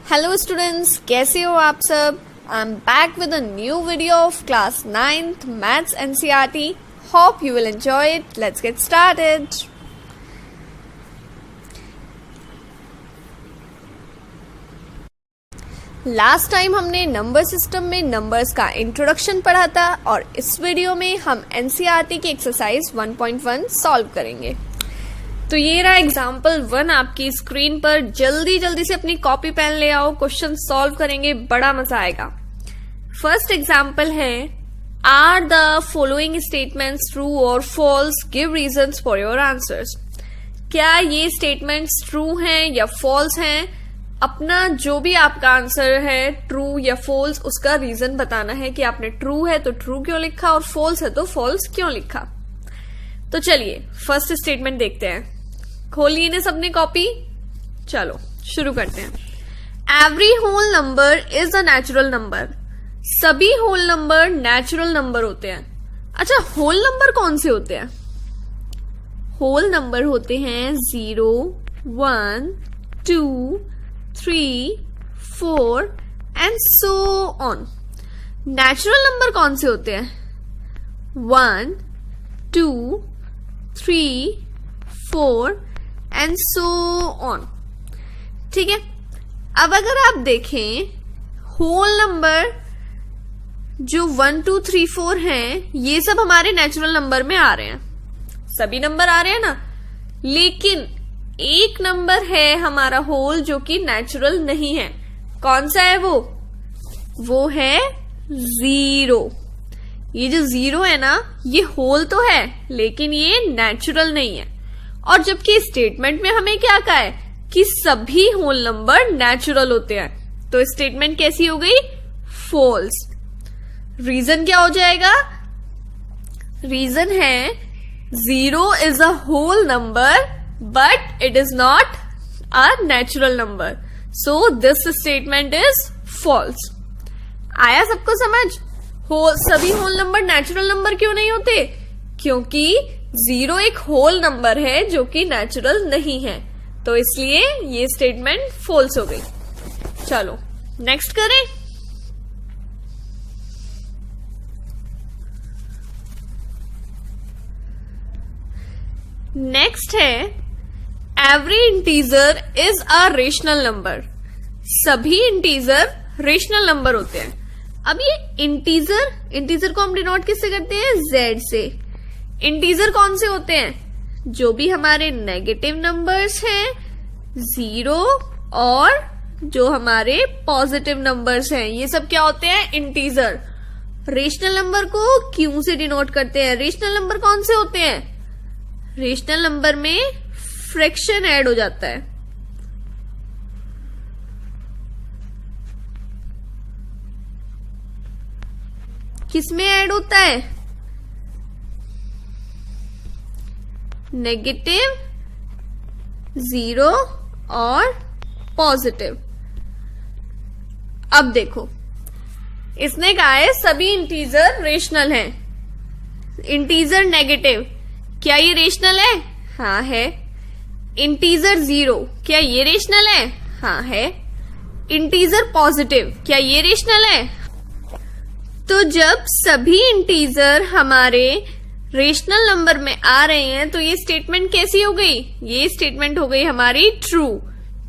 Hello students, कैसे हो आप सब। I am back with a new video of class 9th maths NCERT. Hope you will enjoy it. Let's get started. Last time हमने number system में numbers का introduction पढ़ा था और इस वीडियो में हम एनसीईआरटी की एक्सरसाइज 1.1 सॉल्व करेंगे. तो ये रहा एग्जाम्पल 1 आपकी स्क्रीन पर. जल्दी जल्दी से अपनी कॉपी पेन ले आओ, क्वेश्चन सॉल्व करेंगे, बड़ा मजा आएगा. फर्स्ट एग्जाम्पल है, are the following statements true और false, give reasons for your answers. क्या ये स्टेटमेंट्स ट्रू हैं या फॉल्स हैं? अपना जो भी आपका आंसर है ट्रू या फॉल्स, उसका रीजन बताना है कि आपने ट्रू है तो ट्रू क्यों लिखा और फॉल्स है तो फॉल्स क्यों लिखा. तो चलिए फर्स्ट स्टेटमेंट देखते हैं. खोलिए ने सबने कॉपी. चलो शुरू करते हैं. Every whole number is a natural number. सभी होल नंबर नेचुरल नंबर होते हैं. अच्छा, होल नंबर कौन से होते हैं? होल नंबर होते हैं 0, 1, 2, 3, 4 and so on. Natural number कौन से होते हैं? 1, 2, 3, 4 एंड सो ऑन. ठीक है. अब अगर आप देखें, होल नंबर जो 1, 2, 3, 4 हैं, ये सब हमारे नेचुरल नंबर में आ रहे हैं. सभी नंबर आ रहे हैं ना. लेकिन एक नंबर है हमारा होल जो कि नेचुरल नहीं है. कौन सा है वो? वो है 0. ये जो 0 है ना, ये होल तो है लेकिन ये नेचुरल नहीं है. और जबकि स्टेटमेंट में हमें क्या कहा है कि सभी होल नंबर नेचुरल होते हैं, तो स्टेटमेंट कैसी हो गई? फॉल्स. रीजन क्या हो जाएगा? रीजन है 0 is a whole number but it is not a natural number, so this statement is false. आया सबको समझ? सभी होल नंबर नेचुरल नंबर क्यों नहीं होते? क्योंकि 0 एक होल नंबर है जो कि नेचुरल नहीं है, तो इसलिए ये स्टेटमेंट फॉल्स हो गई. चलो नेक्स्ट करें. नेक्स्ट है, every integer is a rational number. सभी इंटीजर रेशनल नंबर होते हैं. अब ये इंटीजर को हम डिनोट किससे करते हैं? Z से. इंटीजर कौन से होते हैं? जो भी हमारे नेगेटिव नंबर्स हैं 0 और जो हमारे पॉजिटिव नंबर्स हैं, ये सब क्या होते हैं? इंटीजर. रेशनल नंबर को Q से डिनोट करते हैं. रेशनल नंबर कौन से होते हैं? रेशनल नंबर में फ्रैक्शन ऐड हो जाता है. किसमें ऐड होता है? नेगेटिव, 0 और पॉजिटिव. अब देखो, इसने कहा है सभी इंटीजर रेशनल हैं. इंटीजर नेगेटिव, क्या ये रेशनल है? हाँ है. इंटीजर 0, क्या ये रेशनल है? हाँ है. इंटीजर पॉजिटिव, क्या ये रेशनल है? तो जब सभी इंटीजर हमारे रेशनल नंबर में आ रहे हैं तो ये स्टेटमेंट कैसी हो गई? ये स्टेटमेंट हो गई हमारी ट्रू.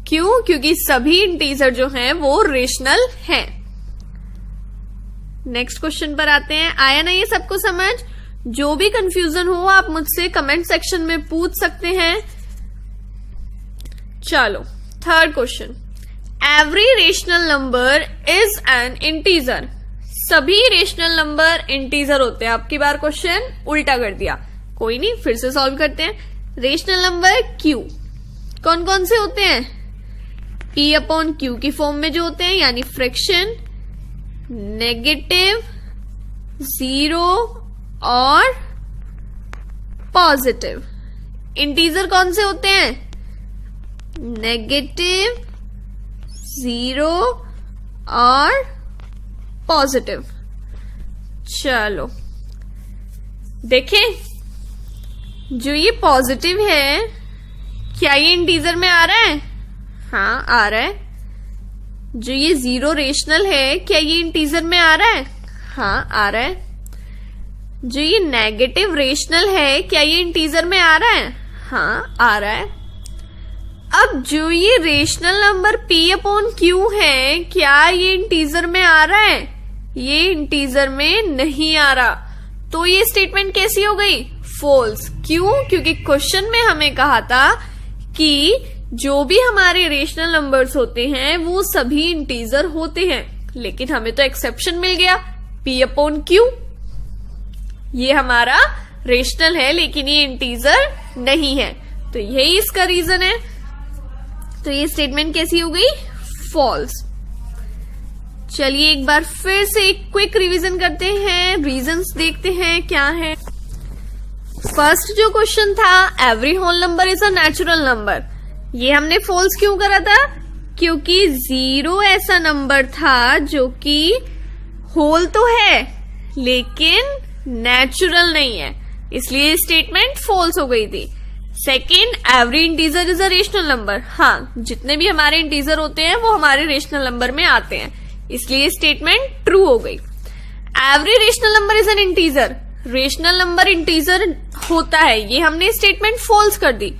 क्यों? क्योंकि सभी इंटीजर जो हैं वो रेशनल हैं. नेक्स्ट क्वेश्चन पर आते हैं. आया ना ये सबको समझ? जो भी कंफ्यूजन हो आप मुझसे कमेंट सेक्शन में पूछ सकते हैं. चलो third question. Every rational number is an integer. सभी रेशनल नंबर इंटीजर होते हैं. आपकी बार क्वेश्चन उल्टा कर दिया, कोई नहीं, फिर से सॉल्व करते हैं. रेशनल नंबर Q कौन कौन से होते हैं? P/Q की फॉर्म में जो होते हैं, यानी फ्रैक्शन, नेगेटिव, 0 और पॉजिटिव. इंटीजर कौन से होते हैं? नेगेटिव, 0 और पॉजिटिव. चलो देखें, जो ये पॉजिटिव है क्या ये इंटीजर में आ रहा है? हाँ आ रहा है. जो ये 0 रेशनल है, क्या ये इंटीजर में आ रहा है? हाँ, आ रहा है। जो ये नेगेटिव रेशनल है, क्या ये इंटीजर में आ रहा है? हाँ, आ रहा है। अब जो ये रेशनल नंबर p/q है, क्या ये इंटीजर में आ रहा है? ये इंटीजर में नहीं आ रहा, तो ये स्टेटमेंट कैसी हो गई? फॉल्स। क्यों? क्योंकि क्वेश्चन में हमें कहा था कि जो भी हमारे रेशनल नंबर्स होते हैं वो सभी इंटीजर होते हैं, लेकिन हमें तो एक्सेप्शन मिल गया, p/q। ये हमारा रेशनल है लेकिन ये इंटीजर नहीं है, तो यही इसका रीजन है। तो ये स्टेटमेंट कैसी हो गई? फॉल्स। चलिए एक बार फिर से एक क्विक रिवीजन करते हैं, रीजंस देखते हैं क्या है। फर्स्ट जो क्वेश्चन था, every whole number is a natural number, ये हमने फॉल्स क्यों करा था? क्योंकि 0 ऐसा नंबर था जो कि होल तो है लेकिन नेचुरल नहीं है, इसलिए स्टेटमेंट फॉल्स हो गई थी। Second, every integer is a rational number, हाँ, जितने भी हमारे इंटीजर होते हैं वो हमारे रेशनल नंबर में आते हैं, इसलिए स्टेटमेंट ट्रू हो गई। Every rational number is an integer, rational number integer होता है, ये हमने स्टेटमेंट फॉल्स कर दी।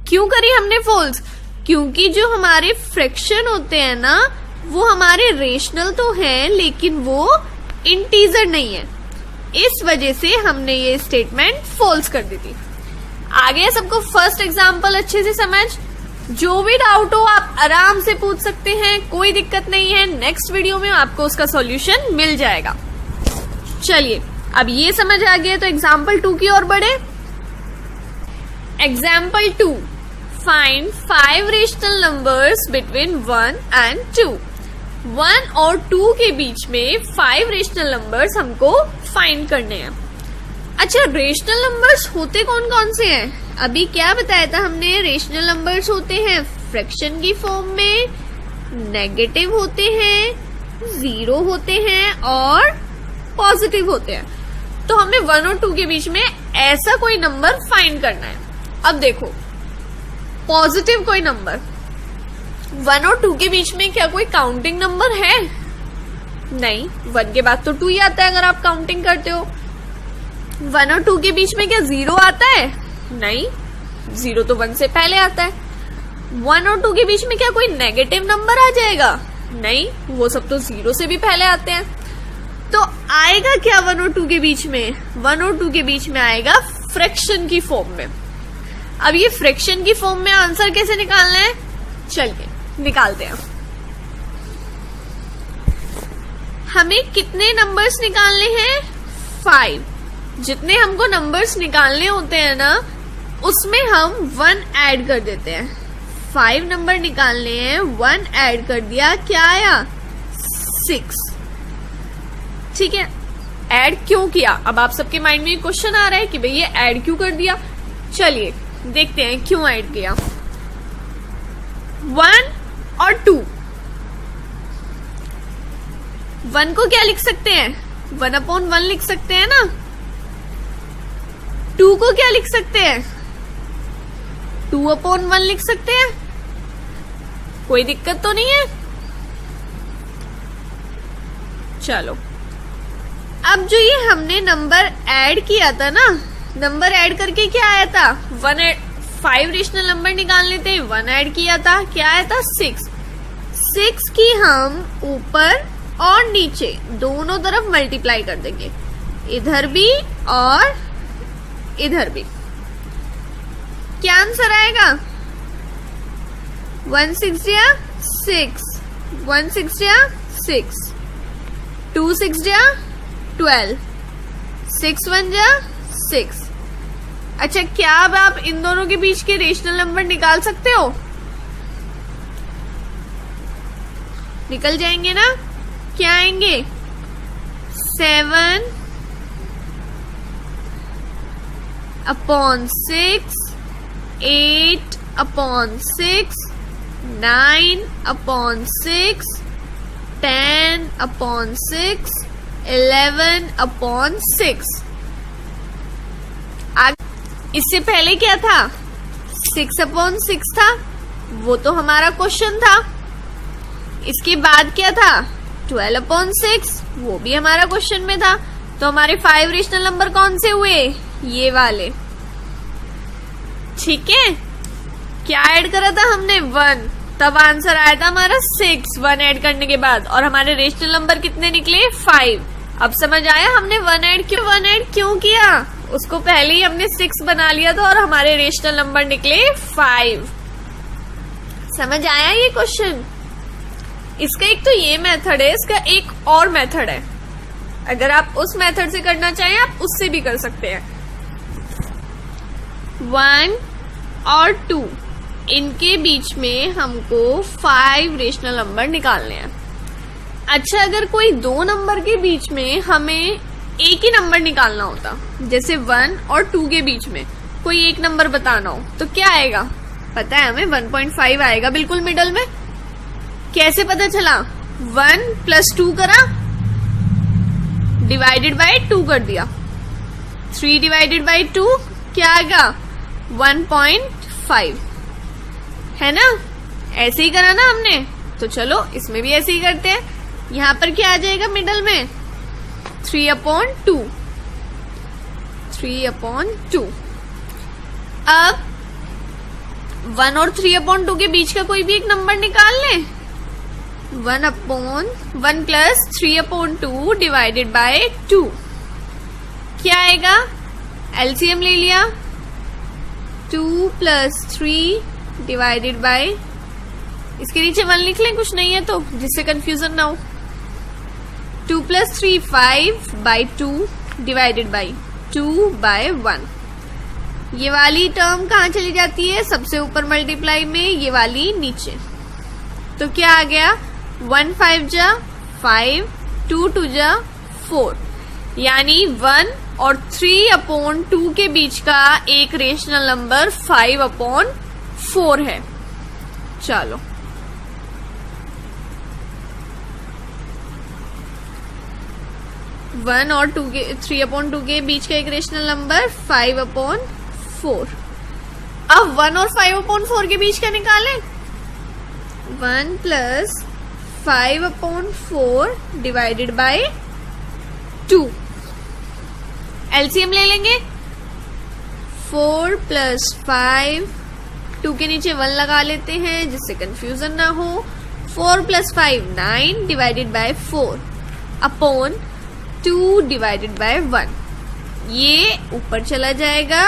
क्यों करी हमने फॉल्स? क्योंकि जो हमारे फ्रैक्शन होते हैं ना, वो हमारे रेशनल तो हैं लेकिन वो इंटीजर नहीं है, इस वजह से हमने ये स्टेटमेंट फॉल्स कर दी थी। आगे सबको फर्स्ट एग्जांपल अच्छे से समझ, जो भी डाउट हो आप आराम से पूछ सकते हैं, कोई दिक्कत नहीं है, नेक्स्ट वीडियो में आपको उसका सॉल्यूशन मिल जाएगा। चलिए अब ये समझ आ गया तो एग्जाम्पल 2 की ओर बढ़े। Example 2, find 5 rational numbers between 1 and 2। 1 और 2 के बीच में 5 रेशनल नंबर्स हमको फाइंड करने हैं। अच्छा, रेशनल नंबर्स होते कौन कौन से हैं? अभी क्या बताया था हमने? रेशनल नंबर्स होते हैं फ्रैक्शन की फॉर्म में, नेगेटिव होते हैं, 0 होते हैं और पॉजिटिव होते हैं। तो हमें 1 और 2 के बीच में ऐसा कोई नंबर फाइंड करना है। अब देखो, पॉजिटिव कोई नंबर, 1 और 2 के बीच में क्या कोई काउंटिंग नंबर है? नहीं, 1 के बाद तो 2 ही आता है अगर आप काउंटिंग करते हो। 1 और 2 के बीच में क्या 0 आता है? नहीं, 0 तो 1 से पहले आता है। 1 और 2 के बीच में क्या कोई नेगेटिव नंबर आ जाएगा? नहीं, वो सब तो 0 से भी पहले आते हैं। तो आएगा क्या 1 और 2 के बीच में? 1 और 2 के बीच में आएगा फ्रैक्शन की फॉर्म में। अब ये फ्रैक्शन की फॉर्म में आंसर कैसे निकालना है? चलिए निकालते हैं। हमें कितने नंबर्स निकालने हैं? 5। जितने हमको नंबर्स निकालने होते हैं ना, उसमें हम 1 ऐड कर देते हैं। 5 नंबर निकालने हैं, 1 ऐड कर दिया, क्या आया? 6। ठीक है, ऐड क्यों किया? अब आप सबके माइंड में क्वेश्चन आ रहा है कि भाई ये ऐड क्यों कर दिया। चलिए देखते हैं क्यों ऐड किया। 1 और 2, 1 को क्या लिख सकते हैं? 1/1 लिख सकते हैं ना। 2 को क्या लिख सकते हैं? 2/1 लिख सकते हैं। कोई दिक्कत तो नहीं है। चलो, अब जो ये हमने नंबर ऐड किया था ना, नंबर ऐड करके क्या आया था? 5 रेशनल नंबर निकालने थे, 1 ऐड किया था, क्या आया था? 6। 6 की हम ऊपर और नीचे दोनों तरफ मल्टीप्लाई कर देंगे, इधर भी और इधर भी। क्या आंसर आएगा? 1 6 जा 6, 1 6 जा 6, 2 6 जा 12, 6 1 जा 6। अच्छा, क्या अब आप इन दोनों के बीच के रेशनल नंबर निकाल सकते हो? निकल जाएंगे ना। क्या आएंगे? 7/6, 8/6, 9/6, 10/6, 11/6। इससे पहले क्या था? 6/6 था, वो तो हमारा क्वेश्चन था। इसके बाद क्या था 12/6, वो भी हमारा क्वेश्चन में था। तो हमारे 5 रेशनल नंबर कौन से हुए, ये वाले। ठीक है, क्या ऐड करा था हमने 1, तब आंसर आया था हमारा 6 1 ऐड करने के बाद, और हमारे रेशनल नंबर कितने निकले 5। अब समझ आया हमने 1 ऐड क्यों किया, उसको पहले ही हमने 6 बना लिया था और हमारे रेशनल नंबर निकले 5। समझ आया ये क्वेश्चन। इसका एक तो ये मेथड है, इसका एक और मेथड है। अगर आप उस मेथड से करना चाहें आप उससे भी कर सकते हैं। 1 और 2 इनके बीच में हमको 5 रेशनल नंबर निकालने हैं। अच्छा, अगर कोई 2 नंबर के बीच में हमें एक ही नंबर निकालना होता, जैसे 1 और 2 के बीच में कोई एक नंबर बताना हो, तो क्या आएगा पता है हमें, 1.5 आएगा बिल्कुल मिडल में। कैसे पता चला, 1 + 2 करा, डिवाइडेड बाय 2 कर दिया, 3 डिवाइडेड बाय 2 क्या आएगा 1.5, है ना। ऐसे ही करा ना हमने, तो चलो इसमें भी ऐसे ही करते हैं। यहां पर क्या आ जाएगा मिडल में 3/2। 3/2। अब 1 और 3/2 के बीच का कोई भी एक नंबर निकाल लें। 1 + 3/2 डिवाइडेड बाय 2 क्या आएगा, एलसीएम ले लिया, 2 + 3 डिवाइडेड बाय, इसके नीचे 1 लिख लें, कुछ नहीं है तो, जिससे कंफ्यूजन ना हो। 2 + 3 5/2 डिवाइडेड बाय 2/1। ये वाली टर्म कहाँ चली जाती है, सबसे ऊपर मल्टीप्लाई में, ये वाली नीचे। तो क्या आ गया 1 5 जा 5, 2 2 जा 4, यानी 1 और 3/2 के बीच का एक रेशनल नंबर 5/4 है। चलो, वन और 3/2 के बीच का एक रेशनल नंबर 5/4। अब 1 और 5/4 के बीच का निकालें, 1 + 5/4 डिवाइडेड बाय 2। एलसीएम ले लेंगे, 4 + 5, 2 के नीचे 1 लगा लेते हैं जिससे कंफ्यूजन ना हो। 4 + 5 9 divided by 4 upon 2 divided by 1। ये ऊपर चला जाएगा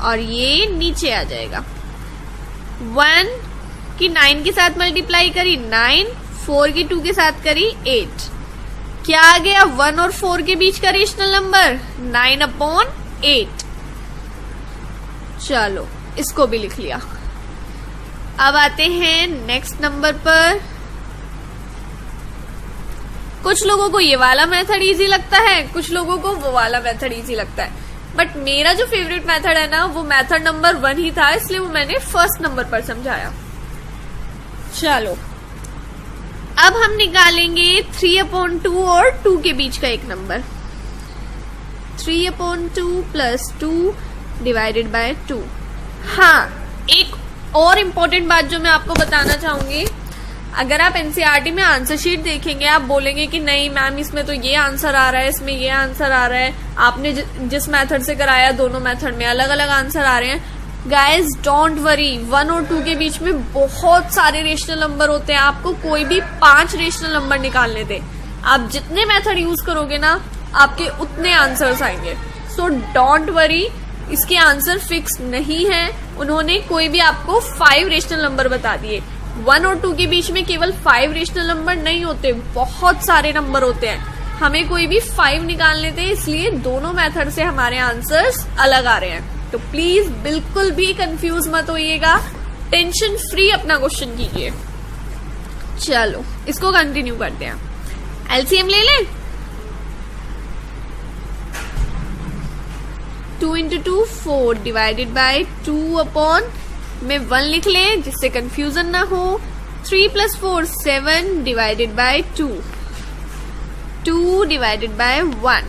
और ये नीचे आ जाएगा। 1 की 9 के साथ मल्टीप्लाई करी 9, 4 की 2 के साथ करी 8। क्या आ गया 1 और 4 के बीच का रेशनल नंबर 9/8। चलो, इसको भी लिख लिया। अब आते हैं नेक्स्ट नंबर पर। कुछ लोगों को ये वाला मेथड इजी लगता है, कुछ लोगों को वो वाला मेथड इजी लगता है, बट मेरा जो फेवरेट मेथड है ना, वो मेथड नंबर 1 ही था, इसलिए वो मैंने फर्स्ट नंबर पर समझाया। चलो, अब हम निकालेंगे 3/2 और 2 के बीच का एक नंबर। 3/2 + 2 divided by 2। हाँ, एक और इम्पोर्टेंट बात जो मैं आपको बताना चाहूंगी, अगर आप एनसीईआरटी में आंसर शीट देखेंगे, आप बोलेंगे कि नहीं मैम इसमें तो ये आंसर आ रहा है, इसमें ये आंसर आ रहा है, आपने जिस मेथड से कराया दोनों मेथड में अलग अलग आंसर आ रहे हैं। गाइज डोंट वरी, 1 और 2 के बीच में बहुत सारे रेशनल नंबर होते हैं। आपको कोई भी 5 रेशनल नंबर निकालने थे, आप जितने मेथड यूज करोगे ना, आपके उतने आंसर्स आएंगे। सो डोंट वरी, इसके आंसर फिक्स नहीं है। उन्होंने कोई भी आपको 5 रेशनल नंबर बता दिए। 1 और 2 के बीच में केवल 5 रेशनल नंबर नहीं होते, बहुत सारे नंबर होते हैं। हमें कोई भी 5 निकालने थे, इसलिए दोनों मेथड से हमारे आंसर्स अलग आ रहे हैं। तो प्लीज बिल्कुल भी कंफ्यूज मत होइएगा, टेंशन फ्री अपना क्वेश्चन कीजिए। चलो, इसको कंटिन्यू करते हैं। एलसीएम ले लें, 2 × 2 4 डिवाइडेड बाय 2 अपॉन में 1 लिख लें जिससे कंफ्यूजन ना हो। 3 + 4 7 डिवाइडेड बाय 2, 2 डिवाइडेड बाय 1।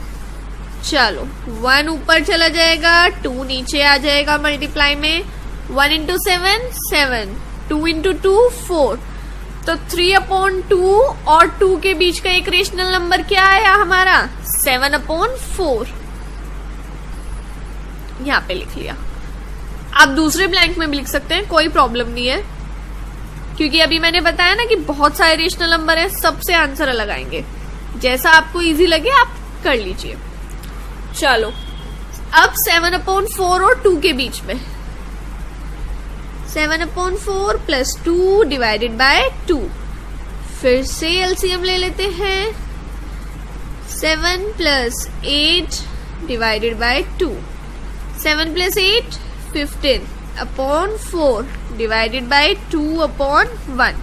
चलो, 1 ऊपर चला जाएगा, 2 नीचे आ जाएगा मल्टीप्लाई में। 1 × 7 7, 2 × 2 4, तो 3/2 और 2 के बीच का एक रेशनल नंबर क्या आया हमारा? 7/4। यहां पे लिख लिया। आप दूसरे ब्लैंक में भी लिख सकते हैं, कोई प्रॉब्लम नहीं है, क्योंकि अभी मैंने बताया ना कि बहुत सारे रेशनल नंबर हैं, सबसे आंसर अलग आएंगे। जैसा आपको इजी लगे आप कर लीजिए। चलो अब 7/4 और 2 के बीच में 7/4 + 2 डिवाइडेड बाय 2। फिर से एलसीएम ले लेते हैं। 7 + 8 डिवाइडेड बाय 2। 7 + 8 15/4 divided by 2/1।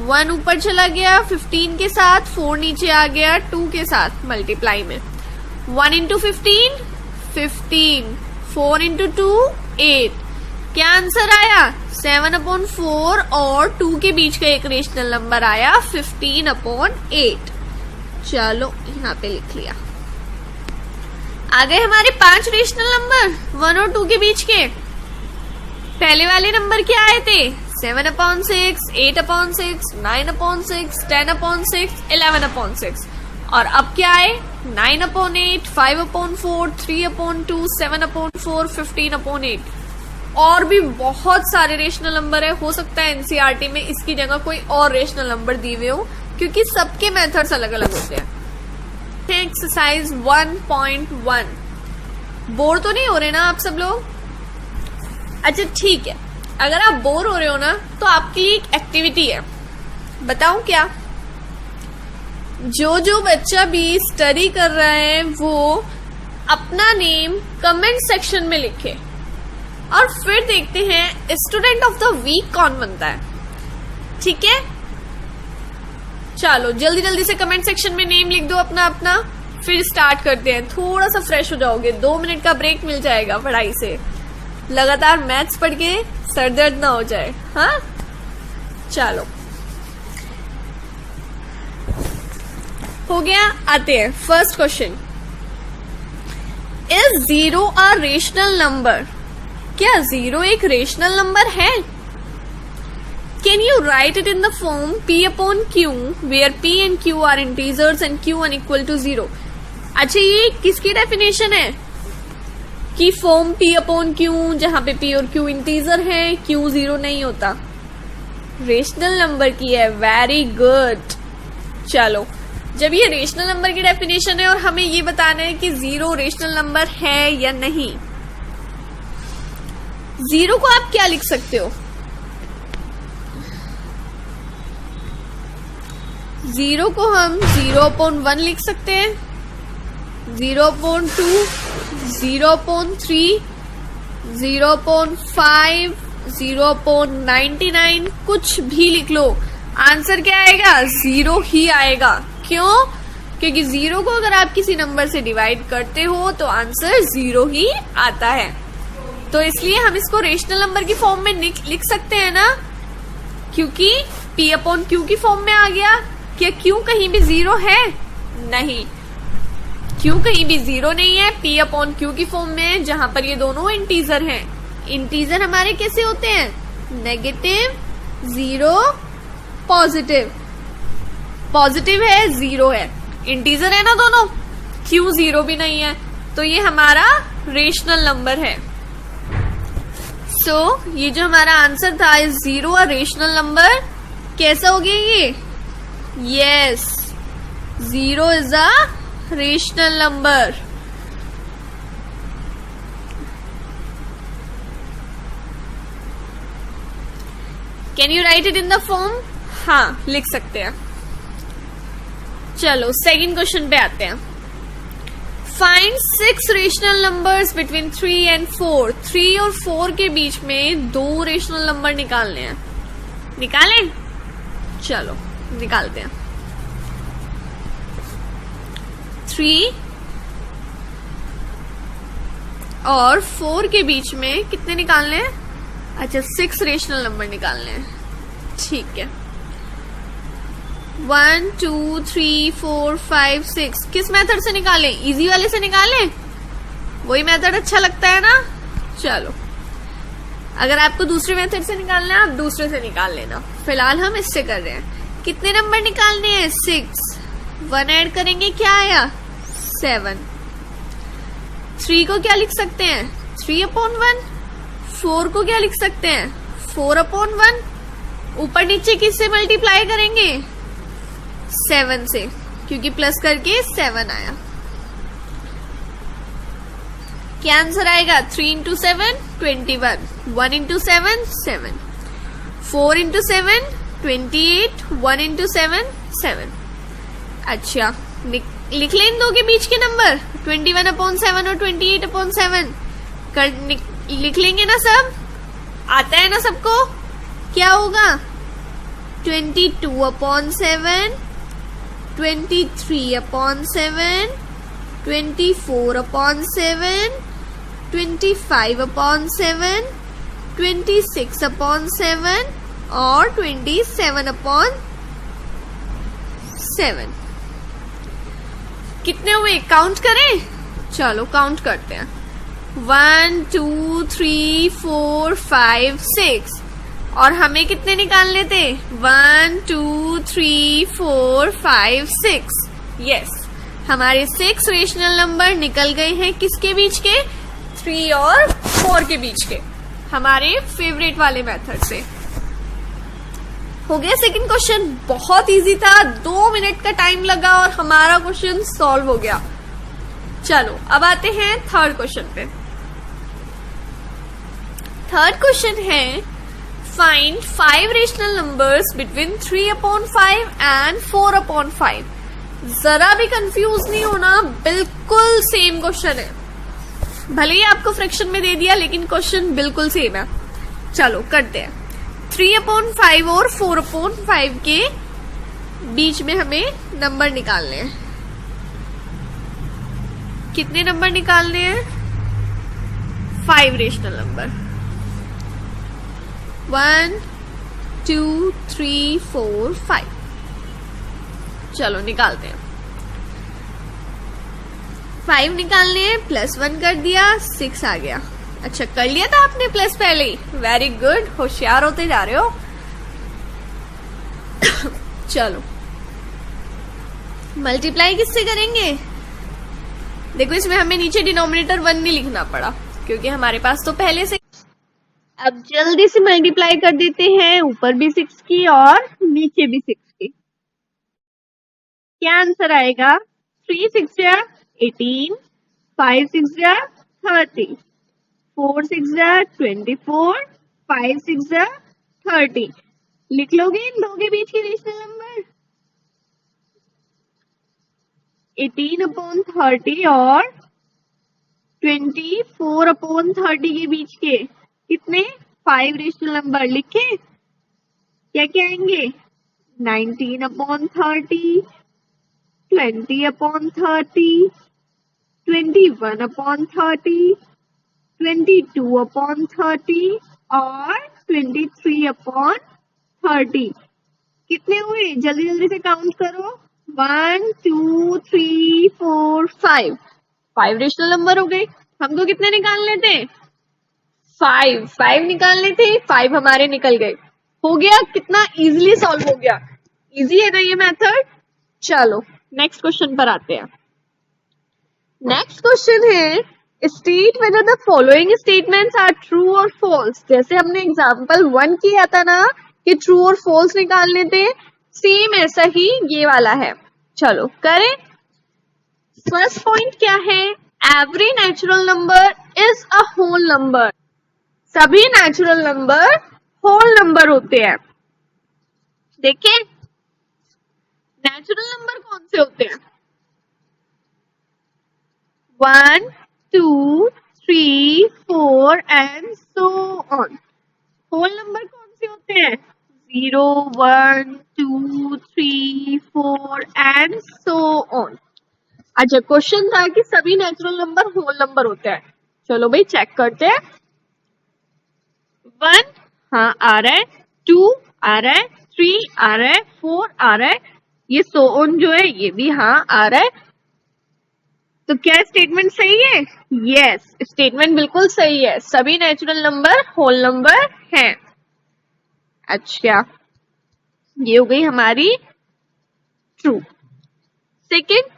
1 ऊपर चला गया 15 के साथ, 4 नीचे आ गया 2 के साथ मल्टीप्लाई में। 1 × 15 15, 4 × 2 8। क्या आंसर आया? 7/4 और 2 के बीच का एक रेशनल नंबर आया 15/8। चलो यहाँ पे लिख लिया। आ गए हमारे 5 रेशनल नंबर 1 और 2 के बीच के। पहले वाले नंबर क्या आए थे? 7/6, 8/6, 9/6, 10/6, 11/6। और अब क्या आए? 9/8, 5/4, 3/2, 7/4, 15/8। और भी बहुत सारे रेशनल नंबर है। हो सकता है एनसीईआरटी में इसकी जगह कोई और रेशनल नंबर दिए हुए हो, क्योंकि सबके मेथड्स अलग अलग होते हैं। एक्सरसाइज 1.1। बोर तो नहीं हो रहे ना आप सब लोग? अच्छा ठीक है, अगर आप बोर हो रहे हो ना तो आपके लिए एक एक्टिविटी है। बताऊं क्या? जो बच्चा भी स्टडी कर रहा है वो अपना नेम कमेंट सेक्शन में लिखे और फिर देखते हैं स्टूडेंट ऑफ द वीक कौन बनता है। ठीक है, चलो जल्दी जल्दी से कमेंट सेक्शन में नेम लिख दो अपना अपना, फिर स्टार्ट करते हैं। थोड़ा सा फ्रेश हो जाओगे, 2 मिनट का ब्रेक मिल जाएगा पढ़ाई से। लगातार मैथ्स पढ़ के सर दर्द ना हो जाए। हाँ चलो हो गया। आते हैं first question. Is 0 a rational number? क्या 0 एक रेशनल नंबर है? Can you write it in the form P/Q where P and Q are integers and Q unequal to 0? अच्छा ये किसकी डेफिनेशन है कि फॉर्म P/Q जहां पे P और Q इंटीजर है, Q 0 नहीं होता? रेशनल नंबर की है। Very good. चलो जब ये रेशनल नंबर की डेफिनेशन है और हमें ये बताना है कि 0 रेशनल नंबर है या नहीं, 0 को आप क्या लिख सकते हो? 0 को हम 0/1 लिख सकते हैं, 0/2, 0/3, 0/5, 0.99 कुछ भी लिख लो, आंसर क्या आएगा? 0 ही आएगा। क्यों? क्योंकि 0 को अगर आप किसी नंबर से डिवाइड करते हो तो आंसर 0 ही आता है। तो इसलिए हम इसको रेशनल नंबर की फॉर्म में लिख सकते हैं ना, क्योंकि P/Q की फॉर्म में आ गया। क्या Q कहीं भी 0 है? नहीं, Q कहीं भी 0 नहीं है, P/Q की फॉर्म में है, जहां पर ये दोनों इंटीजर हैं। इंटीजर हमारे कैसे होते हैं? Negative, 0, positive. पॉजिटिव है, 0 है, इंटीजर है ना दोनों। Q 0 भी नहीं है, तो ये हमारा रेशनल नंबर है। सो ये जो हमारा आंसर था इज 0 अ रेशनल नंबर। कैसा हो गया ये? Yes, 0 is a rational number. Can you right it in the form? हाँ लिख सकते हैं। चलो सेकंड क्वेश्चन पे आते हैं। Find 6 rational numbers between 3 and 4। 3 और 4 के बीच में 2 रेशनल नंबर निकालने हैं। निकालें? चलो निकालते हैं। 3 और 4 के बीच में कितने निकालने हैं? अच्छा 6 रेशनल नंबर निकालने हैं। ठीक है, 1 2 3 4 5 6। किस मेथड से निकालें? इजी वाले से निकालें, वही मेथड अच्छा लगता है ना। चलो अगर आपको दूसरे मेथड से निकालना है आप दूसरे से निकाल लेना, फिलहाल हम इससे कर रहे हैं। कितने नंबर निकालने हैं? 6। 1 ऐड करेंगे, क्या आया? 7। 3 को क्या लिख सकते हैं? 3/1। 4 को क्या लिख सकते हैं? 4/1। ऊपर नीचे किससे मल्टीप्लाई करेंगे? 7 से, क्योंकि प्लस करके 7 आया। क्या आंसर आएगा? 3 × 7 21, 1 × 7 7, 4 × 7 28, 1 × 7 7। अच्छा, लिख लें इन दो के बीच के नंबर 21/7 और 28/7 लिख लेंगे ना सब? आता है ना सबको? क्या होगा? 22/7, 23/7, 24/7, 25/7, 26/7 और 27/7। कितने हुए? काउंट करें? चलो काउंट करते हैं। 1 2 3 4 5 6। और हमें कितने निकालने थे? 1 2 3 4 5 6। यस, हमारे 6 रेशनल नंबर निकल गए हैं किसके बीच के? 3 और 4 के बीच के, हमारे फेवरेट वाले मेथड से। हो गया सेकंड क्वेश्चन। बहुत इजी था, 2 मिनट का टाइम लगा और हमारा क्वेश्चन सॉल्व हो गया। चलो अब आते हैं थर्ड क्वेश्चन पे। थर्ड क्वेश्चन है find 5 rational numbers between 3/5 and 4/5। जरा भी कंफ्यूज नहीं होना, बिल्कुल सेम क्वेश्चन है। भले ही आपको फ्रैक्शन में दे दिया लेकिन क्वेश्चन बिल्कुल सेम है। चलो करते हैं। 3/5 और 4/5 के बीच में हमें नंबर निकालने हैं। कितने नंबर निकालने हैं? 5 रेशनल नंबर। 1 2 3 4 5। चलो निकालते हैं। 5 निकालने हैं, +1 कर दिया, 6 आ गया। अच्छा, कर लिया था आपने प्लस पहले ही, वेरी गुड, होशियार होते जा रहे हो। चलो मल्टीप्लाई किससे करेंगे? देखो इसमें हमें नीचे डिनोमिनेटर 1 नहीं लिखना पड़ा क्योंकि हमारे पास तो पहले से। अब जल्दी से मल्टीप्लाई कर देते हैं, ऊपर भी 6 की और नीचे भी 6 की। क्या आंसर आएगा? 3 6 18, 5 6 30, 4 6 24, 5 6 30। लिख लोगे इन दो के बीच के रेशनल नंबर? 18/30 और 24/30 के बीच के कितने? 5 रेशनल नंबर लिखे। क्या क्या आएंगे? 19/30, 20/30, 21/30, 22/30 और 23/30। कितने हुए? जल्दी जल्दी से काउंट करो। 1 2 3 4 5। 5 रेशनल नंबर हो गए। हमको कितने निकालने थे? 5 निकालने थे, 5 हमारे निकल गए। हो गया। कितना इजीली सॉल्व हो गया। इजी है ना ये मेथड? चलो नेक्स्ट क्वेश्चन पर आते हैं। नेक्स्ट क्वेश्चन है state whether the following statements are true और फॉल्स। जैसे हमने एग्जांपल 1 किया था ना कि ट्रू और फॉल्स निकालने थे, सेम ऐसा ही ये वाला है। चलो करें। फर्स्ट पॉइंट क्या है? Every natural number is a whole number. सभी नेचुरल नंबर होल नंबर होते हैं। देखिए नेचुरल नंबर कौन से होते हैं? 1 2 3 4 and so on. Whole number कौन से होते हैं? 0 1 2 3 4 एंड सो ऑन। अच्छा, क्वेश्चन था कि सभी नेचुरल नंबर होल नंबर होते हैं। चलो भाई चेक करते हैं। 1 हाँ आ रहा है, 2 आ रहा है, 3 आ रहा है, 4 आ रहा है, ये सो ऑन जो है ये भी हाँ आ रहा है। तो क्या स्टेटमेंट सही है? यस, स्टेटमेंट बिल्कुल सही है, सभी नेचुरल नंबर होल नंबर हैं। अच्छा, ये हो गई हमारी true. Second,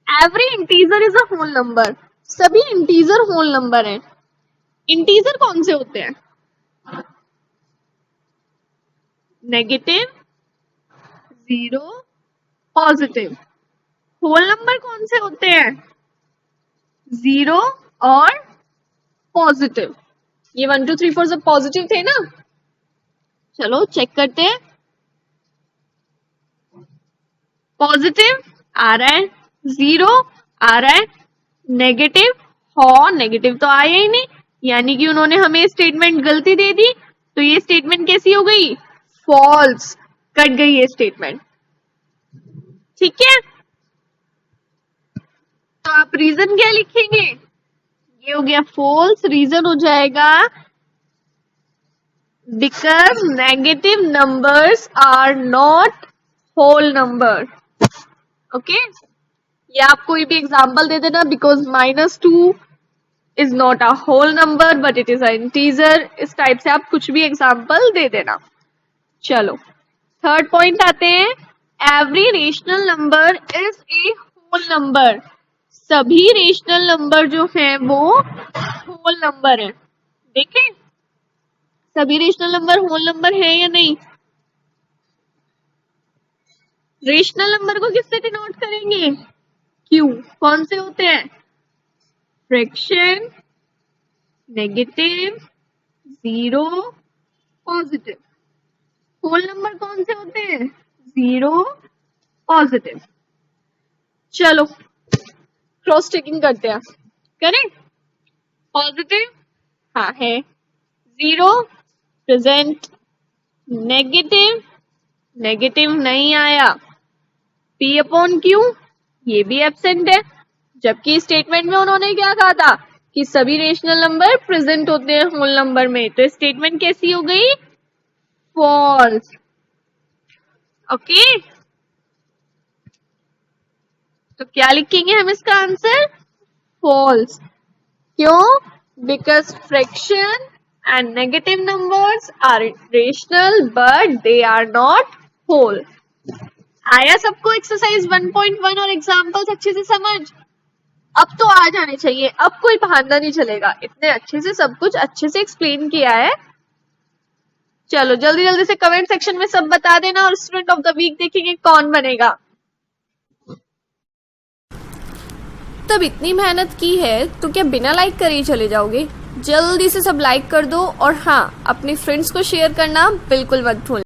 every integer is a whole number, सभी इंटीजर होल नंबर हैं। इंटीजर कौन से होते हैं? Negative, zero, positive. Whole number कौन से होते हैं? जीरो और पॉजिटिव। ये 1 2 3 4 सब पॉजिटिव थे ना? चलो चेक करते हैं। पॉजिटिव आ रहा है, जीरो आ रहा है, नेगेटिव, हाँ नेगेटिव तो आया ही नहीं, यानी कि उन्होंने हमें स्टेटमेंट गलती दे दी। तो ये स्टेटमेंट कैसी हो गई? फॉल्स, कट गई ये स्टेटमेंट। ठीक है, तो आप रीजन क्या लिखेंगे? ये हो गया फॉल्स, रीजन हो जाएगा because negative numbers are not whole number. Okay, या आप कोई भी एग्जाम्पल दे देना, because -2 is not a whole number but it is a integer. इस टाइप से आप कुछ भी एग्जाम्पल दे देना। चलो थर्ड पॉइंट आते हैं, every rational number is a whole number, सभी रेशनल नंबर जो हैं वो होल नंबर हैं। देखें, सभी रेशनल नंबर होल नंबर है या नहीं? रेशनल नंबर को किससे डिनोट करेंगे? क्यू। कौन से होते हैं? Fraction, negative, zero, positive. Whole number कौन से होते हैं? Zero, positive. चलो क्रॉस चेकिंग करते हैं, करें? पॉजिटिव हाँ है, जीरो प्रेजेंट, नेगेटिव नेगेटिव नहीं आया, पी अपॉन क्यू ये भी एब्सेंट है। जबकि स्टेटमेंट में उन्होंने क्या कहा था कि सभी रेशनल नंबर प्रेजेंट होते हैं होल नंबर में, तो स्टेटमेंट कैसी हो गई? फॉल्स। ओके, तो क्या लिखेंगे हम इसका आंसर? फॉल्स। क्यों? Because fraction and negative numbers are rational but they are not whole. आया सबको एक्सरसाइज 1.1 और एग्जाम्पल्स अच्छे से समझ? अब तो आ जाने चाहिए, अब कोई बहाना नहीं चलेगा, इतने अच्छे से सब कुछ अच्छे से एक्सप्लेन किया है। चलो जल्दी जल्दी से कमेंट सेक्शन में सब बता देना और स्टूडेंट ऑफ द वीक देखेंगे कौन बनेगा। तब इतनी मेहनत की है तो क्या बिना लाइक करे ही चले जाओगे? जल्दी से सब लाइक कर दो और हाँ, अपने फ्रेंड्स को शेयर करना बिल्कुल मत भूलना।